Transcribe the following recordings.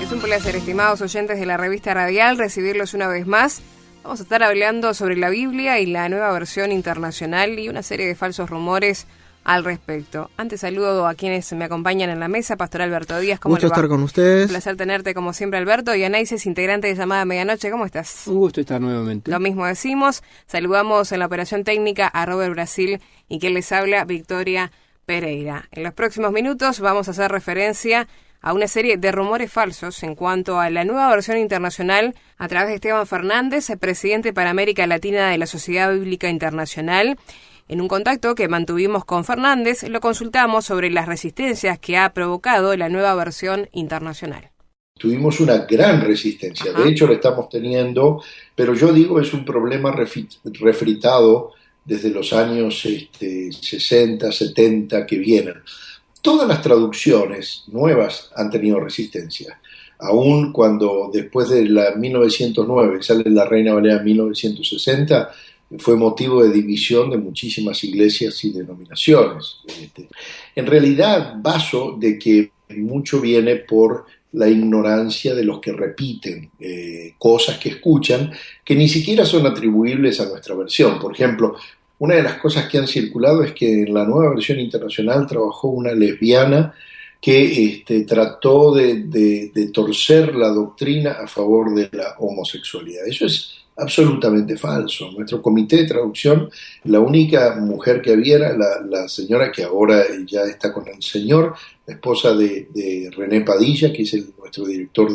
Es un placer, estimados oyentes de la revista Radial, recibirlos una vez más. Vamos a estar hablando sobre la Biblia y la nueva versión internacional y una serie de falsos rumores al respecto. Antes saludo a quienes me acompañan en la mesa. Pastor Alberto Díaz, ¿cómo le va? Gusto estar con ustedes. Un placer tenerte como siempre, Alberto. Y Anaises, integrante de Llamada Medianoche, ¿cómo estás? Un gusto estar nuevamente. Lo mismo decimos. Saludamos en la operación técnica a Robert Brasil y quien les habla, Victoria Pereira. En los próximos minutos vamos a hacer referencia a una serie de rumores falsos en cuanto a la nueva versión internacional a través de Esteban Fernández, presidente para América Latina de la Sociedad Bíblica Internacional. En un contacto que mantuvimos con Fernández, lo consultamos sobre las resistencias que ha provocado la nueva versión internacional. Tuvimos una gran resistencia, de hecho lo estamos teniendo, pero yo digo es un problema refritado desde los años 60, 70 que vienen. Todas las traducciones nuevas han tenido resistencia, aun cuando después de la 1909 sale la Reina Valera 1960, fue motivo de división de muchísimas iglesias y denominaciones. En realidad, baso de que mucho viene por la ignorancia de los que repiten cosas que escuchan, que ni siquiera son atribuibles a nuestra versión. Por ejemplo, una de las cosas que han circulado es que en la nueva versión internacional trabajó una lesbiana que trató de torcer la doctrina a favor de la homosexualidad. Eso es absolutamente falso. Nuestro comité de traducción, la única mujer que había era la señora que ahora ya está con el señor, la esposa de René Padilla, que es nuestro director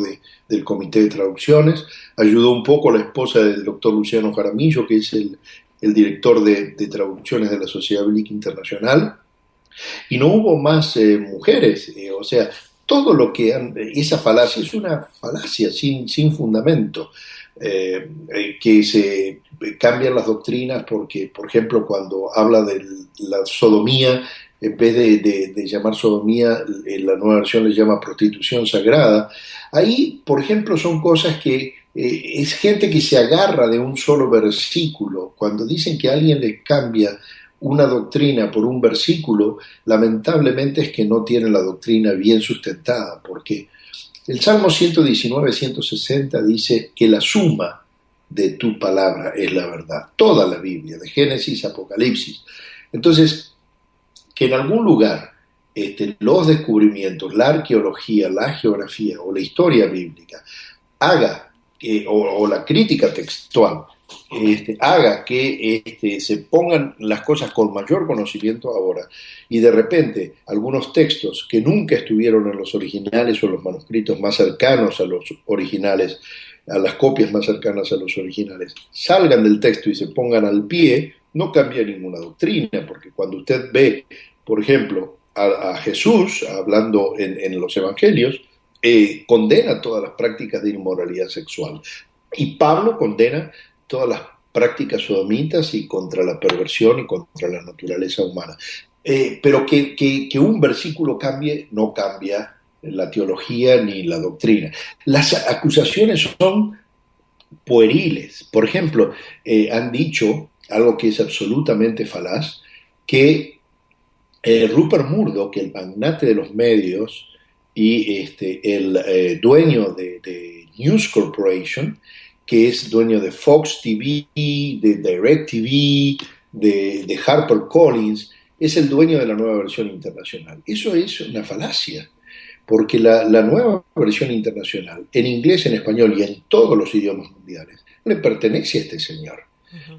del comité de traducciones. Ayudó un poco la esposa del doctor Luciano Jaramillo, que es el director de traducciones de la Sociedad Bíblica Internacional. Y no hubo más mujeres, o sea, todo lo que esa falacia es una falacia sin fundamento, que se cambian las doctrinas porque, por ejemplo, cuando habla de la sodomía, en vez de llamar sodomía, en la nueva versión le llama prostitución sagrada. Ahí, por ejemplo, son cosas que es gente que se agarra de un solo versículo. Cuando dicen que alguien les cambia una doctrina por un versículo, lamentablemente es que no tienen la doctrina bien sustentada, porque el Salmo 119, 160 dice que la suma de tu palabra es la verdad. Toda la Biblia, de Génesis a Apocalipsis. Entonces, que en algún lugar los descubrimientos, la arqueología, la geografía o la historia bíblica haga, o la crítica textual, haga que se pongan las cosas con mayor conocimiento ahora, y de repente algunos textos que nunca estuvieron en los originales o los manuscritos más cercanos a los originales, a las copias más cercanas a los originales, salgan del texto y se pongan al pie, no cambia ninguna doctrina, porque cuando usted ve, por ejemplo, a Jesús hablando en los evangelios, condena todas las prácticas de inmoralidad sexual, y Pablo condena todas las prácticas sodomitas y contra la perversión y contra la naturaleza humana. Pero que un versículo cambie, no cambia la teología ni la doctrina. Las acusaciones son pueriles. Por ejemplo, han dicho algo que es absolutamente falaz, que Rupert Murdoch, el magnate de los medios y el dueño de News Corporation, que es dueño de Fox TV, de DirecTV, de HarperCollins, es el dueño de la nueva versión internacional. Eso es una falacia, porque la nueva versión internacional, en inglés, en español y en todos los idiomas mundiales, le pertenece a este señor.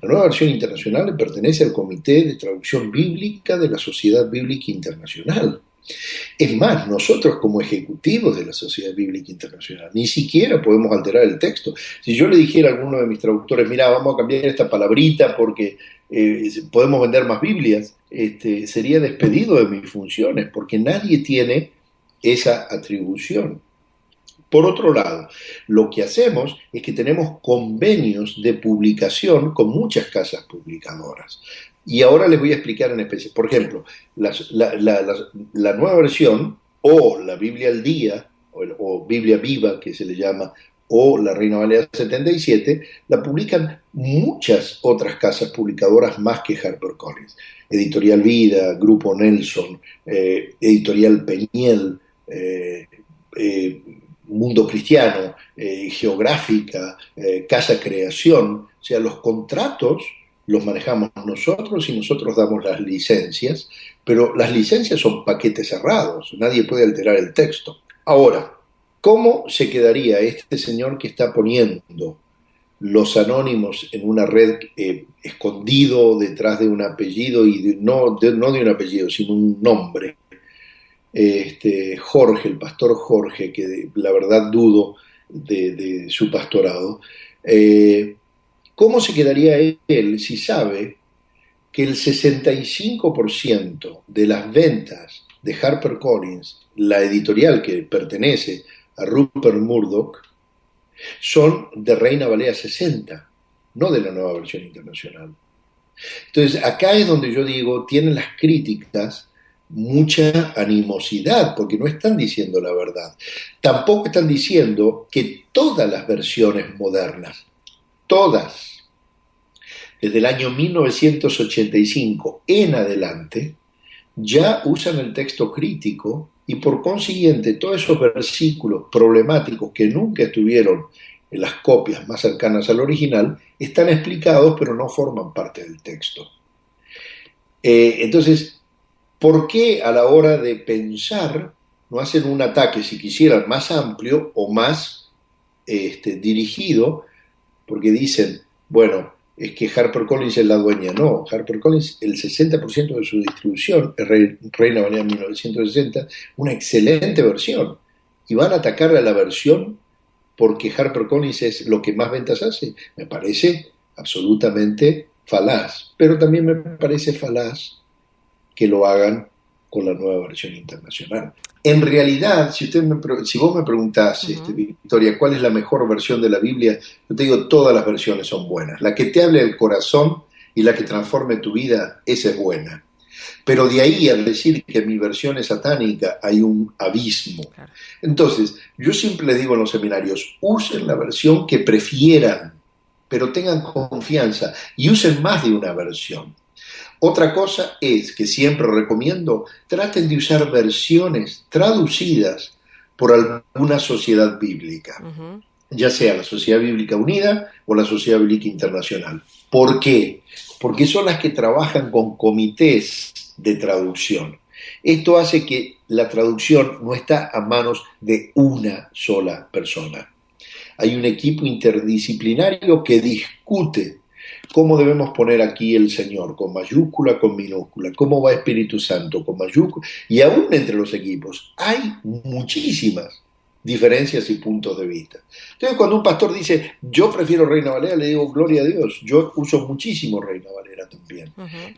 La nueva versión internacional le pertenece al Comité de Traducción Bíblica de la Sociedad Bíblica Internacional. Es más, nosotros como ejecutivos de la Sociedad Bíblica Internacional ni siquiera podemos alterar el texto. Si yo le dijera a alguno de mis traductores, mira, vamos a cambiar esta palabrita porque podemos vender más Biblias, sería despedido de mis funciones, porque nadie tiene esa atribución. Por otro lado, lo que hacemos es que tenemos convenios de publicación con muchas casas publicadoras. Y ahora les voy a explicar en especie. Por ejemplo, la nueva versión, o la Biblia al Día, o Biblia Viva, que se le llama, o la Reina Valera 77, la publican muchas otras casas publicadoras más que HarperCollins. Editorial Vida, Grupo Nelson, Editorial Peñiel, Mundo Cristiano, Geográfica, Casa Creación. O sea, los contratos los manejamos nosotros y nosotros damos las licencias, pero las licencias son paquetes cerrados, nadie puede alterar el texto. Ahora, ¿cómo se quedaría este señor que está poniendo los anónimos en una red, escondido detrás de un apellido, y no de un apellido, sino un nombre? Jorge, el pastor Jorge, que la verdad dudo de su pastorado. ¿Cómo se quedaría él si sabe que el 65% de las ventas de HarperCollins, la editorial que pertenece a Rupert Murdoch, son de Reina Valera 60, no de la Nueva Versión Internacional? Entonces, acá es donde yo digo, tienen las críticas mucha animosidad, porque no están diciendo la verdad. Tampoco están diciendo que todas las versiones modernas, todas, desde el año 1985 en adelante, ya usan el texto crítico, y por consiguiente todos esos versículos problemáticos que nunca estuvieron en las copias más cercanas al original están explicados, pero no forman parte del texto. Entonces, ¿por qué a la hora de pensar no hacen un ataque, si quisieran, más amplio o más dirigido? Porque dicen, bueno, es que HarperCollins es la dueña. No, HarperCollins, el 60% de su distribución es Reina Valera 1960, una excelente versión. Y van a atacar a la versión porque HarperCollins es lo que más ventas hace. Me parece absolutamente falaz. Pero también me parece falaz que lo hagan con la Nueva Versión Internacional. En realidad, si vos me preguntás, Victoria, ¿cuál es la mejor versión de la Biblia? Yo te digo, todas las versiones son buenas. La que te hable del corazón y la que transforme tu vida, esa es buena. Pero de ahí a decir que mi versión es satánica, hay un abismo. Entonces, yo siempre les digo en los seminarios, usen la versión que prefieran, pero tengan confianza y usen más de una versión. Otra cosa es que siempre recomiendo, traten de usar versiones traducidas por alguna sociedad bíblica, ya sea la Sociedad Bíblica Unida o la Sociedad Bíblica Internacional. ¿Por qué? Porque son las que trabajan con comités de traducción. Esto hace que la traducción no está a manos de una sola persona. Hay un equipo interdisciplinario que discute cómo debemos poner aquí el Señor, con mayúscula, con minúscula, cómo va Espíritu Santo, con mayúscula, y aún entre los equipos hay muchísimas diferencias y puntos de vista. Entonces, cuando un pastor dice, yo prefiero Reina Valera, le digo, gloria a Dios, yo uso muchísimo Reina Valera también.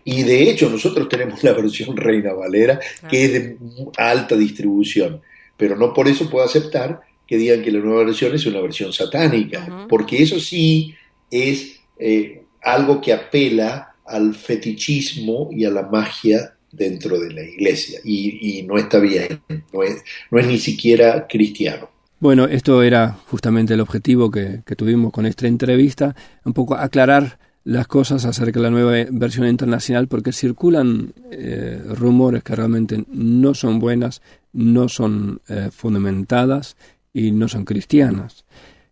Y de hecho, nosotros tenemos la versión Reina Valera, que es de alta distribución, pero no por eso puedo aceptar que digan que la nueva versión es una versión satánica, porque eso sí es algo que apela al fetichismo y a la magia dentro de la iglesia, y no está bien, no es ni siquiera cristiano. Bueno, esto era justamente el objetivo que tuvimos con esta entrevista, un poco aclarar las cosas acerca de la nueva versión internacional, porque circulan rumores que realmente no son buenas, no son fundamentadas y no son cristianas.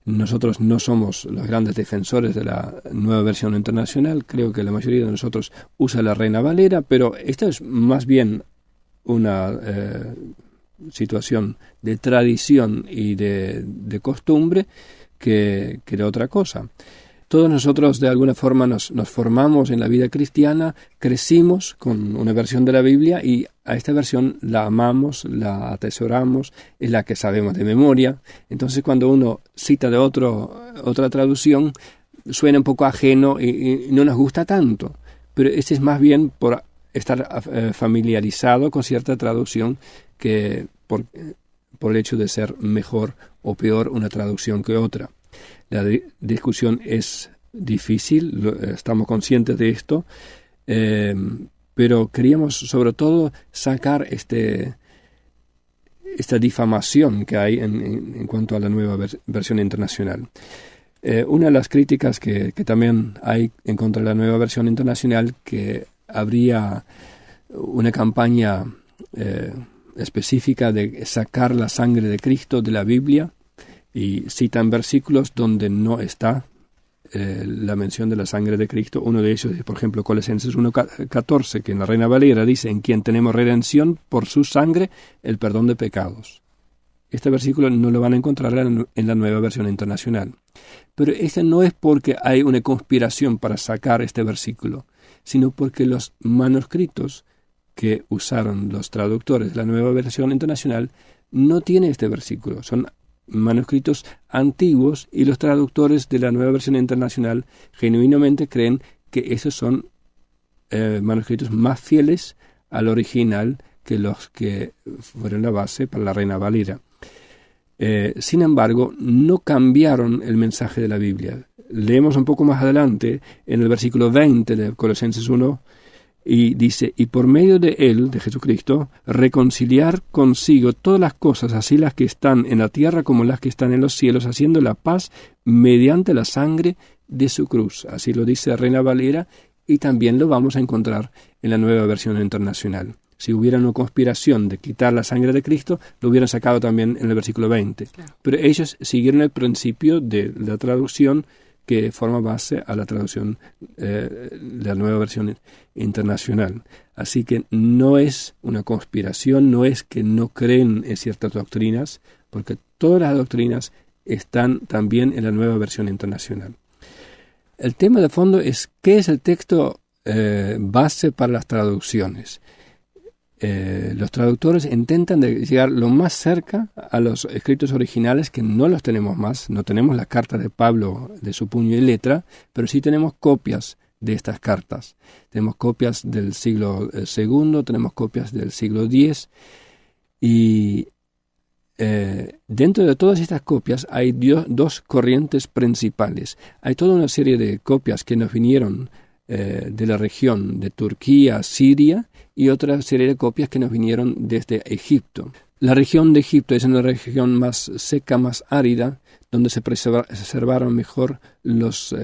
Nosotros no somos los grandes defensores de la nueva versión internacional. Creo que la mayoría de nosotros usa la Reina Valera, pero esta es más bien una situación de tradición y de costumbre que de otra cosa. Todos nosotros de alguna forma nos formamos en la vida cristiana, crecimos con una versión de la Biblia y a esta versión la amamos, la atesoramos, es la que sabemos de memoria. Entonces cuando uno cita de otra traducción, suena un poco ajeno y no nos gusta tanto. Pero este es más bien por estar familiarizado con cierta traducción que por el hecho de ser mejor o peor una traducción que otra. La discusión es difícil, estamos conscientes de esto, pero queríamos sobre todo sacar esta difamación que hay en cuanto a la nueva versión internacional. Una de las críticas que también hay en contra de la nueva versión internacional, que habría una campaña específica de sacar la sangre de Cristo de la Biblia, y citan versículos donde no está la mención de la sangre de Cristo. Uno de ellos es, por ejemplo, Colosenses 1:14, que en la Reina Valera dice: en quien tenemos redención por su sangre, el perdón de pecados. Este versículo no lo van a encontrar en la Nueva Versión Internacional. Pero este no es porque hay una conspiración para sacar este versículo, sino porque los manuscritos que usaron los traductores de la Nueva Versión Internacional no tienen este versículo. Son manuscritos antiguos y los traductores de la Nueva Versión Internacional genuinamente creen que esos son manuscritos más fieles al original que los que fueron la base para la Reina Valera. Sin embargo, no cambiaron el mensaje de la Biblia. Leemos un poco más adelante en el versículo 20 de Colosenses 1 y dice: y por medio de él, de Jesucristo, reconciliar consigo todas las cosas, así las que están en la tierra como las que están en los cielos, haciendo la paz mediante la sangre de su cruz. Así lo dice Reina Valera, y también lo vamos a encontrar en la Nueva Versión Internacional. Si hubiera una conspiración de quitar la sangre de Cristo, lo hubieran sacado también en el versículo 20. Claro. Pero ellos siguieron el principio de la traducción que forma base a la traducción de la Nueva Versión Internacional. Así que no es una conspiración, no es que no creen en ciertas doctrinas, porque todas las doctrinas están también en la Nueva Versión Internacional. El tema de fondo es: ¿qué es el texto base para las traducciones? Los traductores intentan llegar lo más cerca a los escritos originales, que no los tenemos más. No tenemos la carta de Pablo de su puño y letra, pero sí tenemos copias de estas cartas. Tenemos copias del siglo II, tenemos copias del siglo X, y dentro de todas estas copias hay dos corrientes principales. Hay toda una serie de copias que nos vinieron de la región de Turquía, Siria, y otra serie de copias que nos vinieron desde Egipto. La región de Egipto es una región más seca, más árida, donde se preservaron mejor los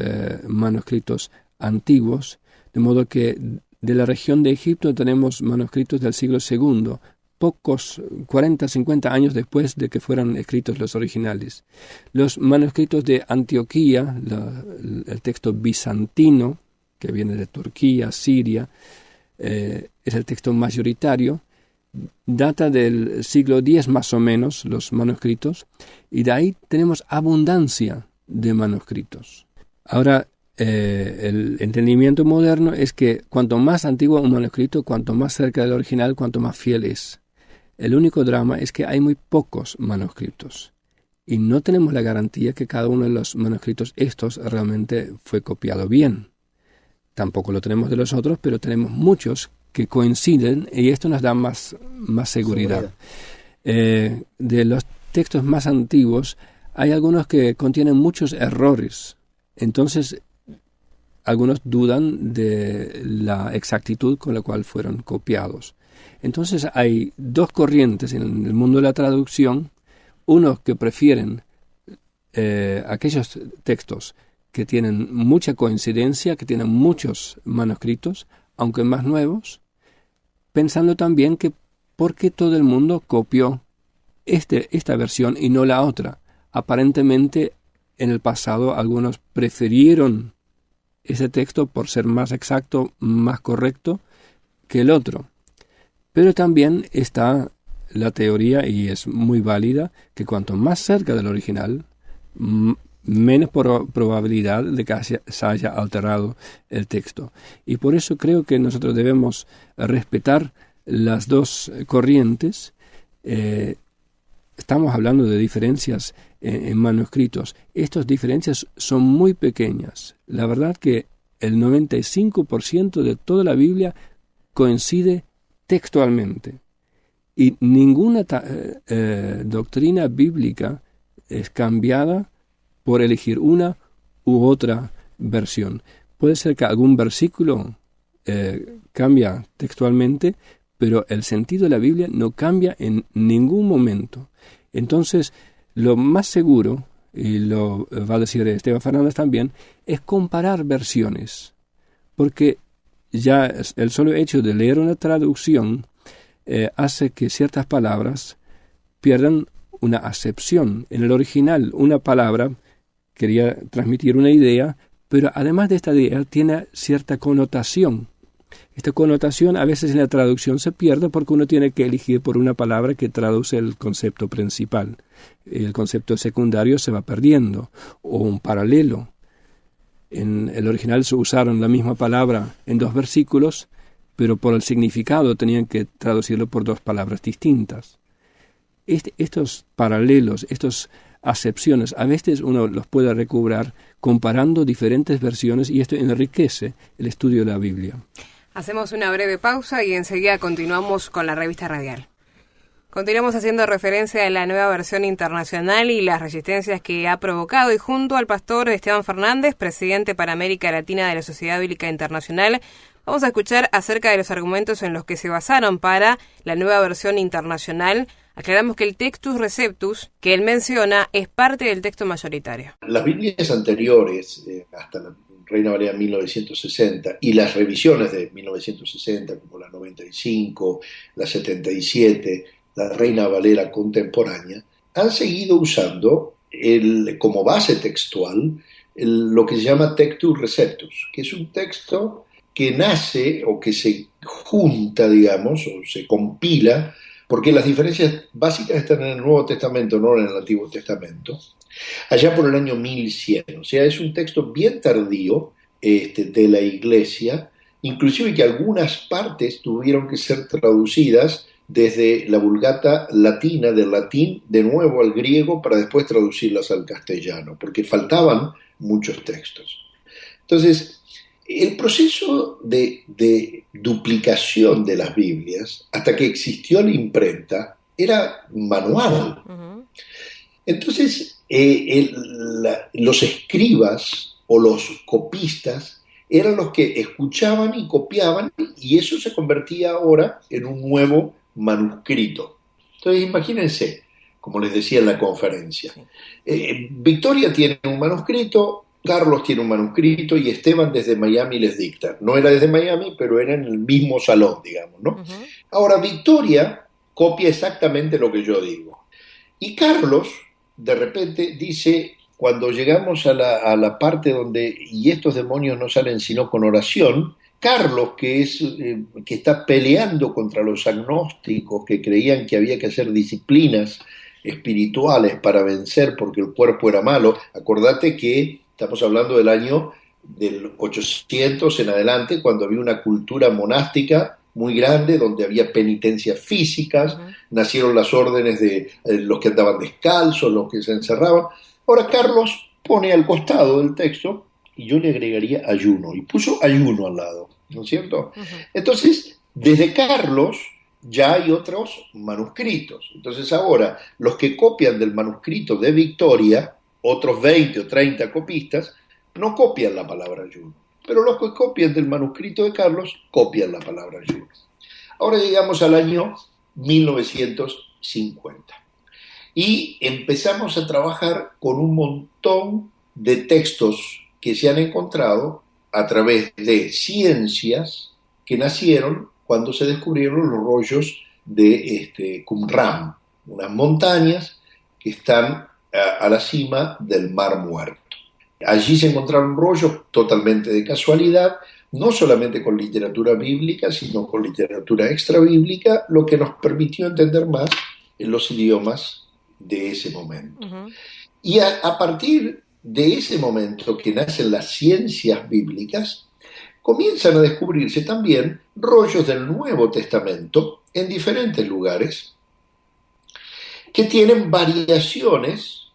manuscritos antiguos, de modo que de la región de Egipto tenemos manuscritos del siglo II, pocos, 40, 50 años después de que fueran escritos los originales. Los manuscritos de Antioquía, el texto bizantino, que viene de Turquía, Siria, es el texto mayoritario, data del siglo X más o menos, los manuscritos, y de ahí tenemos abundancia de manuscritos. Ahora, el entendimiento moderno es que cuanto más antiguo un manuscrito, cuanto más cerca del original, cuanto más fiel es. El único drama es que hay muy pocos manuscritos, y no tenemos la garantía que cada uno de los manuscritos estos realmente fue copiado bien. Tampoco lo tenemos de los otros, pero tenemos muchos que coinciden, y esto nos da más seguridad. De los textos más antiguos, hay algunos que contienen muchos errores. Entonces, algunos dudan de la exactitud con la cual fueron copiados. Entonces, hay dos corrientes en el mundo de la traducción. Unos que prefieren aquellos textos que tienen mucha coincidencia, que tienen muchos manuscritos, aunque más nuevos, pensando también que ¿por qué todo el mundo copió esta versión y no la otra? Aparentemente, en el pasado, algunos prefirieron ese texto por ser más exacto, más correcto que el otro. Pero también está la teoría, y es muy válida, que cuanto más cerca del original, menos probabilidad de que se haya alterado el texto. Y por eso creo que nosotros debemos respetar las dos corrientes. Estamos hablando de diferencias en manuscritos. Estas diferencias son muy pequeñas. La verdad que el 95% de toda la Biblia coincide textualmente. Y ninguna doctrina bíblica es cambiada por elegir una u otra versión. Puede ser que algún versículo cambia textualmente, pero el sentido de la Biblia no cambia en ningún momento. Entonces, lo más seguro, y lo va a decir Esteban Fernández también, es comparar versiones, porque ya el solo hecho de leer una traducción hace que ciertas palabras pierdan una acepción. En el original, una palabra quería transmitir una idea, pero además de esta idea tiene cierta connotación. Esta connotación a veces en la traducción se pierde porque uno tiene que elegir por una palabra que traduce el concepto principal. El concepto secundario se va perdiendo, o un paralelo. En el original se usaron la misma palabra en 2 versículos, pero por el significado tenían que traducirlo por 2 palabras distintas. Estos paralelos, estas acepciones, a veces uno los puede recobrar comparando diferentes versiones y esto enriquece el estudio de la Biblia. Hacemos una breve pausa y enseguida continuamos con la revista radial. Continuamos haciendo referencia a la nueva versión internacional y las resistencias que ha provocado, y junto al pastor Esteban Fernández, presidente para América Latina de la Sociedad Bíblica Internacional, vamos a escuchar acerca de los argumentos en los que se basaron para la nueva versión internacional. Aclaramos que el Textus Receptus que él menciona es parte del texto mayoritario. Las Biblias anteriores, hasta la Reina Valera 1960, y las revisiones de 1960, como la 95, la 77, la Reina Valera contemporánea, han seguido usando como base textual lo que se llama Textus Receptus, que es un texto que nace o que se junta, digamos, o se compila, porque las diferencias básicas están en el Nuevo Testamento, no en el Antiguo Testamento, allá por el año 1100. O sea, es un texto bien tardío de la Iglesia, inclusive que algunas partes tuvieron que ser traducidas desde la Vulgata latina, del latín, de nuevo al griego, para después traducirlas al castellano, porque faltaban muchos textos. Entonces, el proceso de duplicación de las Biblias, hasta que existió la imprenta, era manual. Uh-huh. Entonces, los escribas o los copistas eran los que escuchaban y copiaban, y eso se convertía ahora en un nuevo manuscrito. Entonces, imagínense, como les decía en la conferencia, Victoria tiene un manuscrito, Carlos tiene un manuscrito y Esteban desde Miami les dicta. No era desde Miami, pero era en el mismo salón, digamos, ¿no? Uh-huh. Ahora, Victoria copia exactamente lo que yo digo. Y Carlos, de repente, dice, cuando llegamos a la parte donde, y estos demonios no salen sino con oración, Carlos, que está peleando contra los agnósticos que creían que había que hacer disciplinas espirituales para vencer porque el cuerpo era malo, acordate que estamos hablando del año del 800 en adelante, cuando había una cultura monástica muy grande, donde había penitencias físicas, uh-huh. Nacieron las órdenes de los que andaban descalzos, los que se encerraban. Ahora Carlos pone al costado del texto, y yo le agregaría ayuno, y puso ayuno al lado, ¿no es cierto? Uh-huh. Entonces, desde Carlos ya hay otros manuscritos. Entonces ahora, los que copian del manuscrito de Victoria, otros 20 o 30 copistas, no copian la palabra ayuno, pero los que copian del manuscrito de Carlos, copian la palabra ayuno. Ahora llegamos al año 1950 y empezamos a trabajar con un montón de textos que se han encontrado a través de ciencias que nacieron cuando se descubrieron los rollos de Qumran, unas montañas que están a la cima del Mar Muerto. Allí se encontraron rollos totalmente de casualidad, no solamente con literatura bíblica, sino con literatura extrabíblica, lo que nos permitió entender más en los idiomas de ese momento. Uh-huh. Y a partir de ese momento que nacen las ciencias bíblicas, comienzan a descubrirse también rollos del Nuevo Testamento en diferentes lugares que tienen variaciones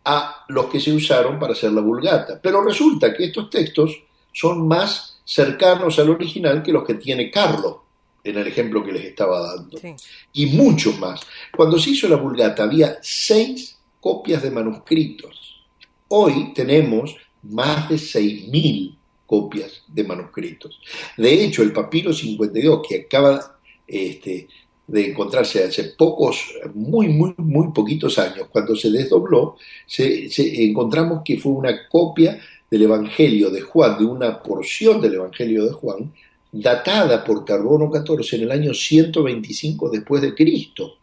a los que se usaron para hacer la Vulgata. Pero resulta que estos textos son más cercanos al original que los que tiene Carlos, en el ejemplo que les estaba dando. Sí. Y muchos más. Cuando se hizo la Vulgata había 6 copias de manuscritos. Hoy tenemos más de 6.000 copias de manuscritos. De hecho, el papiro 52, que acaba de encontrarse hace pocos, muy poquitos años, cuando se desdobló, encontramos que fue una copia del Evangelio de Juan, de una porción del Evangelio de Juan, datada por Carbono 14 en el año 125 después de Cristo.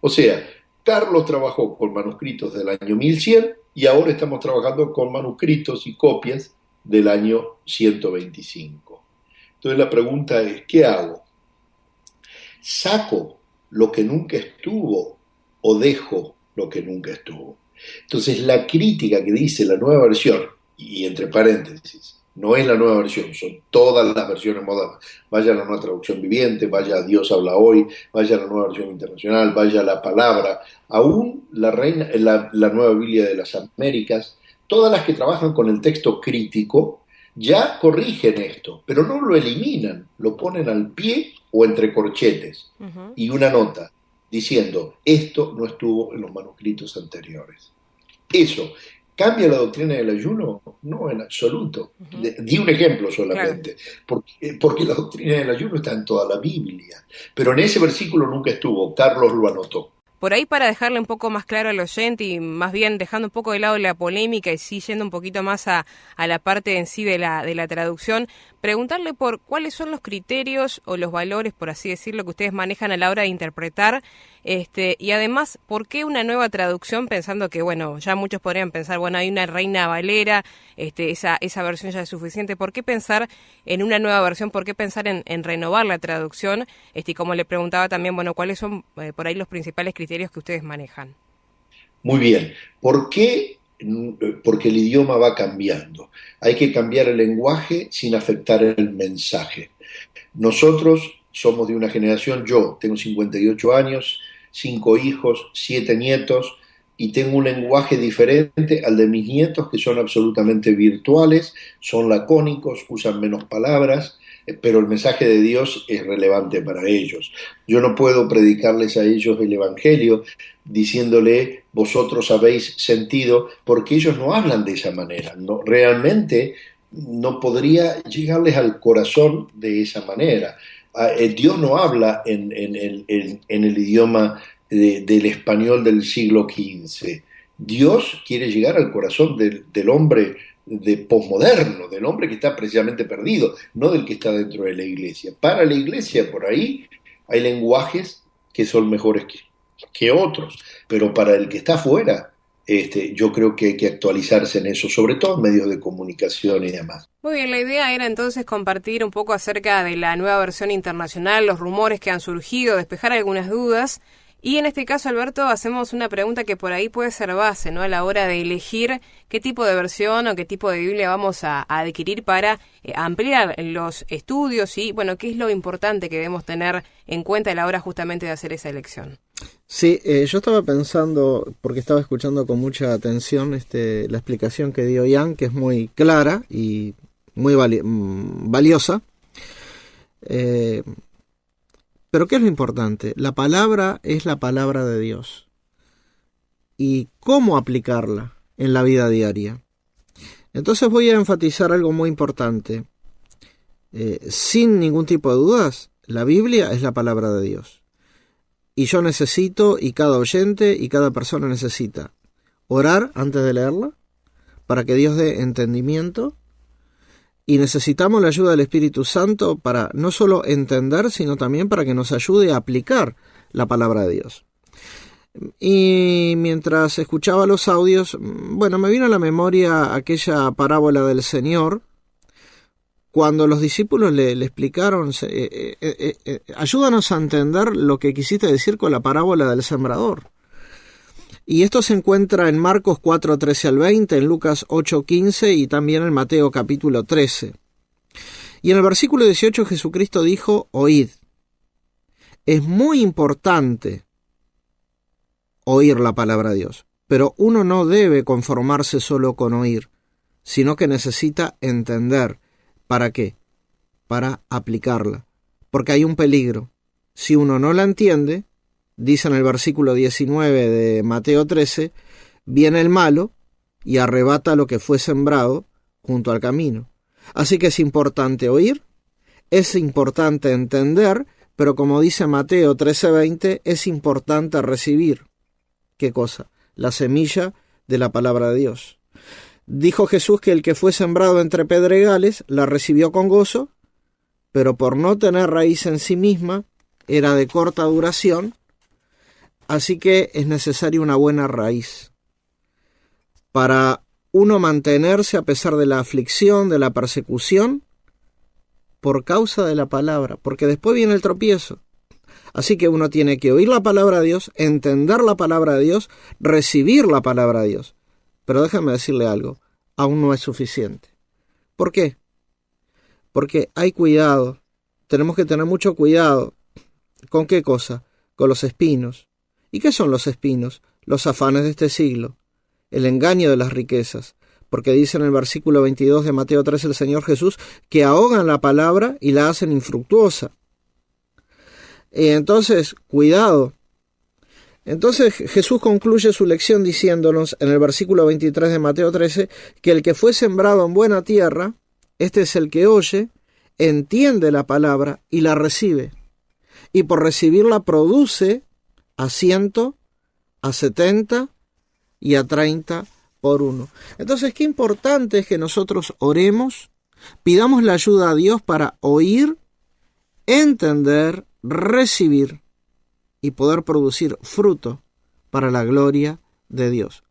O sea, Carlos trabajó con manuscritos del año 1100 y ahora estamos trabajando con manuscritos y copias del año 125. Entonces la pregunta es, ¿qué hago? ¿Saco lo que nunca estuvo o dejo lo que nunca estuvo? Entonces la crítica que dice la nueva versión, y entre paréntesis, no es la nueva versión, son todas las versiones modernas. Vaya a la nueva traducción viviente, vaya a Dios habla hoy, vaya a la nueva versión internacional, vaya a la palabra, aún la nueva Biblia de las Américas, todas las que trabajan con el texto crítico ya corrigen esto, pero no lo eliminan, lo ponen al pie o entre corchetes y una nota diciendo, esto no estuvo en los manuscritos anteriores. Eso, ¿cambia la doctrina del ayuno? No, en absoluto. Di un ejemplo solamente, claro. Porque la doctrina del ayuno está en toda la Biblia, pero en ese versículo nunca estuvo, Carlos lo anotó. Por ahí, para dejarle un poco más claro al oyente y más bien dejando un poco de lado la polémica y sí yendo un poquito más a la parte en sí de la traducción, preguntarle por cuáles son los criterios o los valores, por así decirlo, que ustedes manejan a la hora de interpretar, y además, ¿por qué una nueva traducción? Pensando que, bueno, ya muchos podrían pensar, bueno, hay una Reina Valera, esa versión ya es suficiente. ¿Por qué pensar en una nueva versión? ¿Por qué pensar en renovar la traducción? Y como le preguntaba también, bueno, ¿cuáles son por ahí los principales criterios que ustedes manejan? Muy bien. ¿Por qué? Porque el idioma va cambiando. Hay que cambiar el lenguaje sin afectar el mensaje. Nosotros somos de una generación, yo tengo 58 años, 5 hijos, 7 nietos, y tengo un lenguaje diferente al de mis nietos, que son absolutamente virtuales, son lacónicos, usan menos palabras, pero el mensaje de Dios es relevante para ellos. Yo no puedo predicarles a ellos el Evangelio diciéndole, vosotros habéis sentido, porque ellos no hablan de esa manera. No, realmente no podría llegarles al corazón de esa manera. Dios no habla en el idioma del español del siglo XV. Dios quiere llegar al corazón del hombre posmoderno, del hombre que está precisamente perdido, no del que está dentro de la iglesia. Para la iglesia, por ahí, hay lenguajes que son mejores que otros, pero para el que está afuera, yo creo que hay que actualizarse en eso, sobre todo en medios de comunicación y demás. Muy bien, la idea era entonces compartir un poco acerca de la nueva versión internacional, los rumores que han surgido, despejar algunas dudas. Y en este caso, Alberto, hacemos una pregunta que por ahí puede ser base, ¿no? A la hora de elegir qué tipo de versión o qué tipo de Biblia vamos a adquirir para ampliar los estudios y, bueno, qué es lo importante que debemos tener en cuenta a la hora justamente de hacer esa elección. Sí, yo estaba pensando, porque estaba escuchando con mucha atención la explicación que dio Ian, que es muy clara y muy valiosa. Pero ¿qué es lo importante? La palabra es la palabra de Dios. ¿Y cómo aplicarla en la vida diaria? Entonces voy a enfatizar algo muy importante. Sin ningún tipo de dudas, la Biblia es la palabra de Dios. Y yo necesito, y cada oyente y cada persona necesita, orar antes de leerla, para que Dios dé entendimiento. Y necesitamos la ayuda del Espíritu Santo para no solo entender, sino también para que nos ayude a aplicar la palabra de Dios. Y mientras escuchaba los audios, bueno, me vino a la memoria aquella parábola del Señor, cuando los discípulos le explicaron, ayúdanos a entender lo que quisiste decir con la parábola del sembrador. Y esto se encuentra en Marcos 4:13 al 20, en Lucas 8:15 y también en Mateo capítulo 13. Y en el versículo 18 Jesucristo dijo, oíd. Es muy importante oír la palabra de Dios, pero uno no debe conformarse solo con oír, sino que necesita entender. ¿Para qué? Para aplicarla. Porque hay un peligro. Si uno no la entiende, dice en el versículo 19 de Mateo 13, viene el malo y arrebata lo que fue sembrado junto al camino. Así que es importante oír, es importante entender, pero como dice Mateo 13:20, es importante recibir. ¿Qué cosa? La semilla de la palabra de Dios. Dijo Jesús que el que fue sembrado entre pedregales la recibió con gozo, pero por no tener raíz en sí misma, era de corta duración, Así que es necesaria una buena raíz para uno mantenerse a pesar de la aflicción, de la persecución, por causa de la palabra, porque después viene el tropiezo. Así que uno tiene que oír la palabra de Dios, entender la palabra de Dios, recibir la palabra de Dios. Pero déjame decirle algo, aún no es suficiente. ¿Por qué? Porque hay cuidado, tenemos que tener mucho cuidado. ¿Con qué cosa? Con los espinos. ¿Y qué son los espinos? Los afanes de este siglo, el engaño de las riquezas, porque dice en el versículo 22 de Mateo 3 el Señor Jesús que ahogan la palabra y la hacen infructuosa. Entonces, cuidado. Entonces Jesús concluye su lección diciéndonos en el versículo 23 de Mateo 13 que el que fue sembrado en buena tierra, este es el que oye, entiende la palabra y la recibe. Y por recibirla produce a 100, a 70 y a 30 por uno. Entonces, qué importante es que nosotros oremos, pidamos la ayuda a Dios para oír, entender, recibir y poder producir fruto para la gloria de Dios.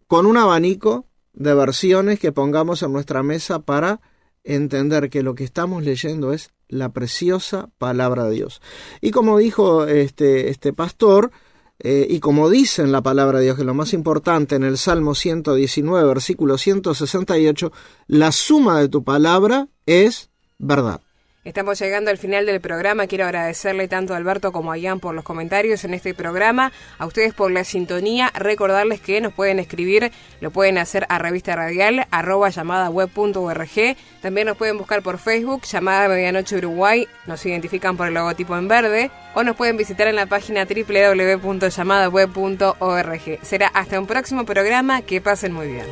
Con un abanico de versiones que pongamos en nuestra mesa para entender que lo que estamos leyendo es la preciosa palabra de Dios. Y como dijo este pastor, y como dice en la palabra de Dios, que lo más importante en el Salmo 119, versículo 168, la suma de tu palabra es verdad. Estamos llegando al final del programa. Quiero agradecerle tanto a Alberto como a Ian por los comentarios en este programa, a ustedes por la sintonía, recordarles que nos pueden escribir, lo pueden hacer a Revista Radial, @llamadaweb.org, también nos pueden buscar por Facebook, Llamada Medianoche Uruguay, nos identifican por el logotipo en verde, o nos pueden visitar en la página www.llamadaweb.org. Será hasta un próximo programa, que pasen muy bien.